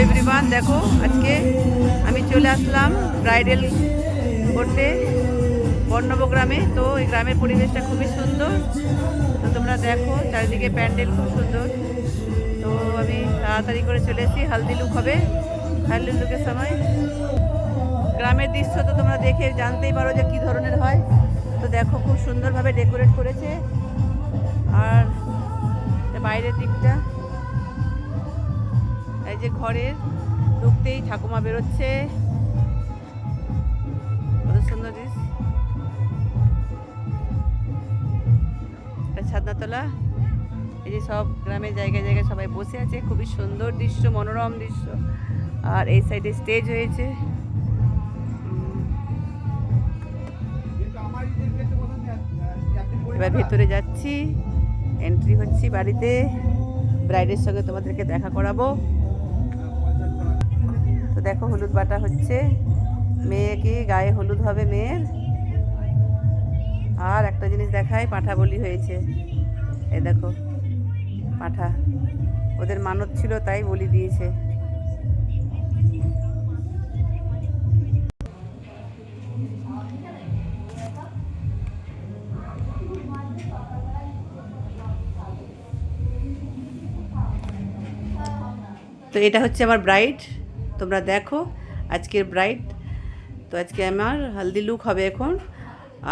Everyone, দেখো আজকে আমি চলে আসলাম ব্রাইডাল করতে বর্ণব গ্রামে। তো এই গ্রামের পরিবেশটা খুবই সুন্দর। তো তোমরা দেখো চারিদিকে প্যান্ডেল খুব সুন্দর। তো আমি তাড়াতাড়ি করে চলে এসেছি, হালদি লুক হবে, হালদি লুকের সময়। গ্রামের দৃশ্য তো তোমরা দেখে জানতেই পারো যে কী ধরনের হয়। তো দেখো খুব সুন্দরভাবে ডেকোরেট করেছে। আর বাইরের দিকটা এই যে ঘরের ঢুকতেই ঠাকুমা বেরোচ্ছে, কত সুন্দর দৃশ্য। ছাদনাতলা, এই যে সব গ্রামের জায়গায় জায়গায় সবাই বসে আছে, খুবই সুন্দর দৃশ্য, মনোরম দৃশ্য। আর এই সাইডে স্টেজ হয়েছে। এবার ভেতরে যাচ্ছি, এন্ট্রি হচ্ছি বাড়িতে। ব্রাইডের সঙ্গে তোমাদেরকে দেখা করাবো। তো দেখো হলুদ বাটা হচ্ছে, মেয়েকে গায়ে হলুদ হবে মেয়ের। আর একটা জিনিস দেখায়, পাঁঠা বলি হয়েছে। এই দেখো পাঁঠা, ওদের মানত ছিল তাই বলি দিয়েছে। তো এটা হচ্ছে আমার ব্রাইড, তোমরা দেখো আজকের ব্রাইড। তো আজকে আমার হলদি লুক হবে এখন,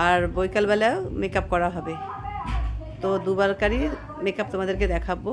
আর বৈকালবেলাও মেকআপ করা হবে। তো দুবারকারই মেকআপ তোমাদেরকে দেখাবো।